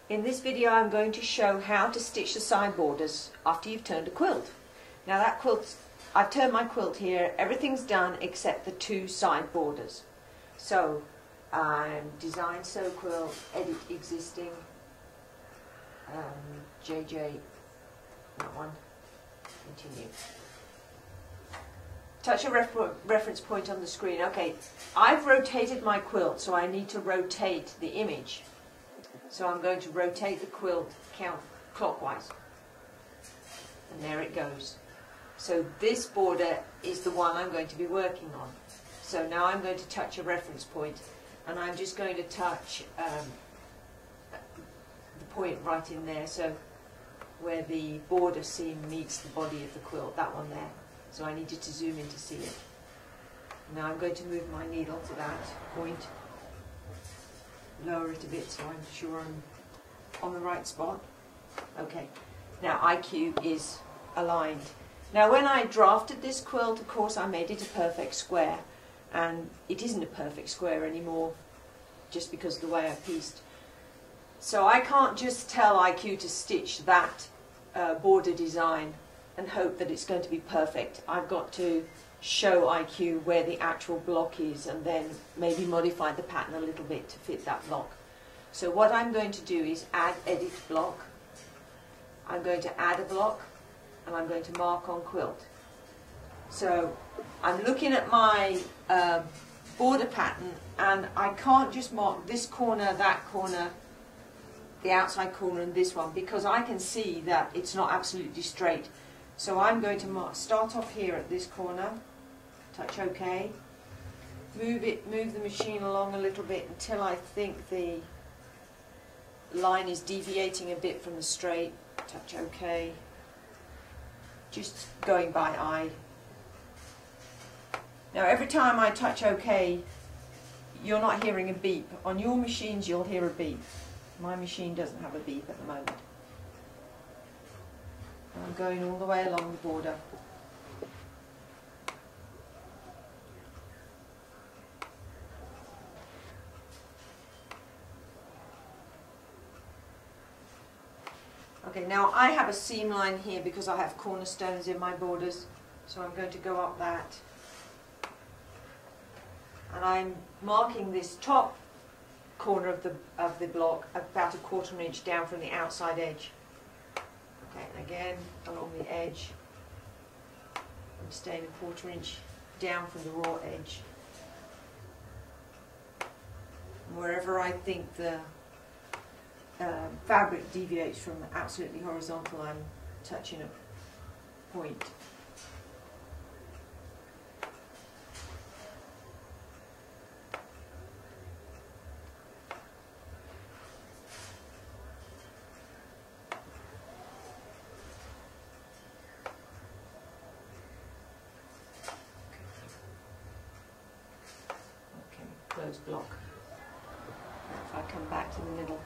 In this video I'm going to show how to stitch the side borders after you've turned a quilt. Now that quilt, I've turned my quilt here, everything's done except the two side borders. So I'm design sew quilt, edit existing, JJ, that one, continue. Touch a reference point on the screen. Okay, I've rotated my quilt, so I need to rotate the image. So I'm going to rotate the quilt counterclockwise. And there it goes. So this border is the one I'm going to be working on. So now I'm going to touch a reference point, and I'm just going to touch the point right in there, so where the border seam meets the body of the quilt, that one there. So I needed to zoom in to see it. Now I'm going to move my needle to that point, lower it a bit so I'm sure I'm on the right spot. Okay, now IQ is aligned. Now when I drafted this quilt, of course I made it a perfect square, and it isn't a perfect square anymore just because of the way I pieced. So I can't just tell IQ to stitch that border design and hope that it's going to be perfect. I've got to show IQ where the actual block is and then maybe modify the pattern a little bit to fit that block. So what I'm going to do is add edit block. I'm going to add a block and I'm going to mark on quilt. So I'm looking at my border pattern, and I can't just mark this corner, that corner, the outside corner and this one, because I can see that it's not absolutely straight. So I'm going to start off here at this corner, touch OK, move the machine along a little bit until I think the line is deviating a bit from the straight, touch OK, just going by eye. Now every time I touch OK, you're not hearing a beep. On your machines you'll hear a beep. My machine doesn't have a beep at the moment. I'm going all the way along the border. Okay, now I have a seam line here because I have cornerstones in my borders, so I'm going to go up that. And I'm marking this top corner of the block about 1/4 inch down from the outside edge. Okay, and again along the edge, I'm staying 1/4 inch down from the raw edge. And wherever I think the fabric deviates from absolutely horizontal, I'm touching a point. Close block. If I come back to the middle,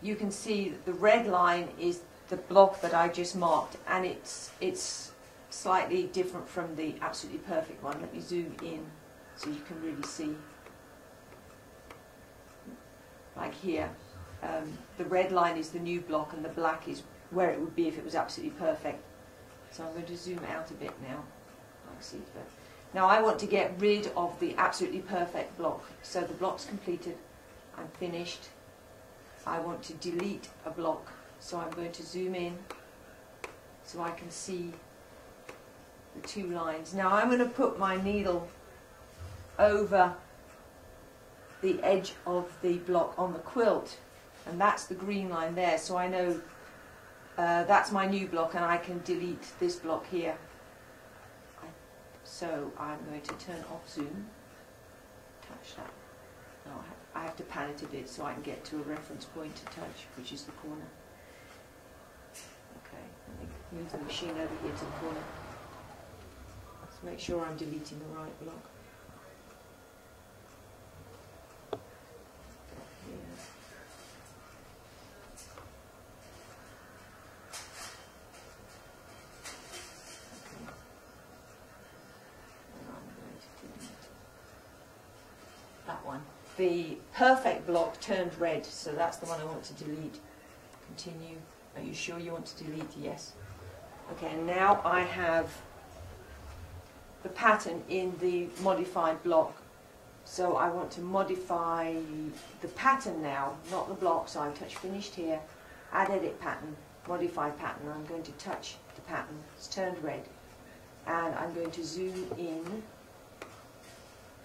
you can see that the red line is the block that I just marked, and it's slightly different from the absolutely perfect one. Let me zoom in so you can really see. Like here, the red line is the new block and the black is where it would be if it was absolutely perfect. So I'm going to zoom out a bit now. I see it better. Now I want to get rid of the absolutely perfect block. So the block's completed, I'm finished. I want to delete a block, so I'm going to zoom in so I can see the two lines. Now I'm going to put my needle over the edge of the block on the quilt, and that's the green line there, so I know that's my new block and I can delete this block here. So I'm going to turn off zoom, touch that. Now I have to pan it a bit so I can get to a reference point to touch, which is the corner. Okay, let me move the machine over here to the corner. Let's make sure I'm deleting the right block. That one. the perfect block turned red, so that's the one I want to delete. Continue. Are you sure you want to delete? Yes. Okay, and now I have the pattern in the modified block. So I want to modify the pattern now, not the block. So I touch finished here, add edit pattern, modify pattern. I'm going to touch the pattern, it's turned red, and I'm going to zoom in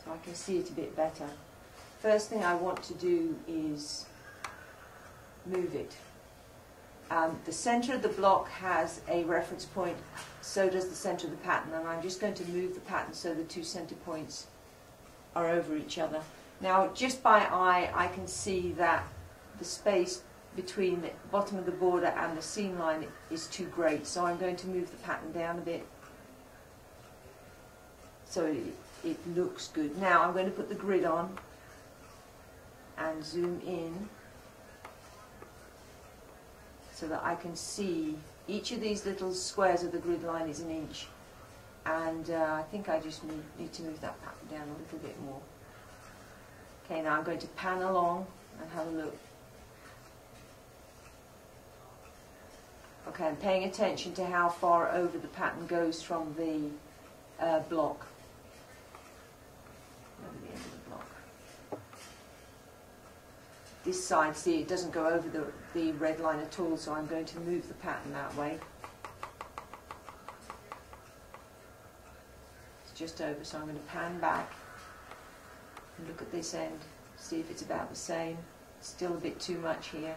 so I can see it a bit better. First thing I want to do is move it. The center of the block has a reference point, so does the center of the pattern, and I'm just going to move the pattern so the two center points are over each other. Now, just by eye, I can see that the space between the bottom of the border and the seam line is too great, so I'm going to move the pattern down a bit so it looks good. Now I'm going to put the grid on and zoom in so that I can see each of these little squares of the grid line is an inch, and I think I just need to move that pattern down a little bit more. Okay, now I'm going to pan along and have a look. Okay, I'm paying attention to how far over the pattern goes from the block. Over the end of the block. This side, see, it doesn't go over the red line at all, so I'm going to move the pattern that way. It's just over, so I'm going to pan back and look at this end, see if it's about the same. It's still a bit too much here,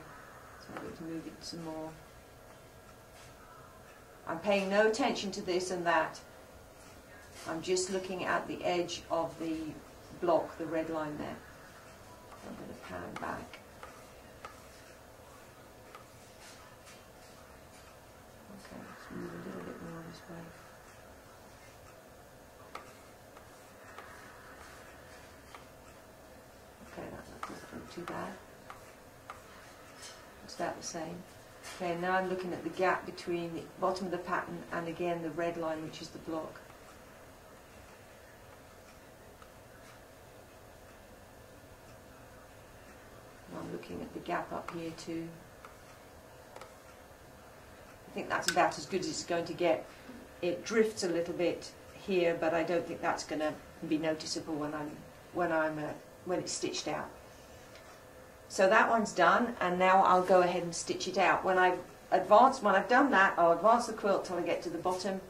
so I'm going to move it some more. I'm paying no attention to this and that. I'm just looking at the edge of the block, the red line there. I'm going to pan back. Okay, let's move a little bit more this way. Okay, that doesn't look too bad. It's about the same. Okay, now I'm looking at the gap between the bottom of the pattern and again the red line, which is the block. And I'm looking at the gap up here too. I think that's about as good as it's going to get. It drifts a little bit here, but I don't think that's going to be noticeable when it's stitched out. So that one's done, and now I'll go ahead and stitch it out. When I've done that, I'll advance the quilt till I get to the bottom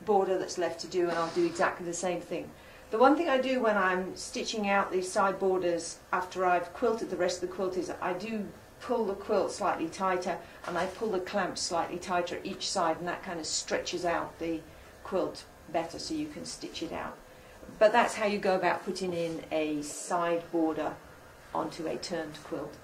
border that's left to do, and I'll do exactly the same thing. The one thing I do when I'm stitching out these side borders after I've quilted the rest of the quilt is I do pull the quilt slightly tighter, and I pull the clamps slightly tighter each side, and that kind of stretches out the quilt better so you can stitch it out. But that's how you go about putting in a side border onto a turned quilt.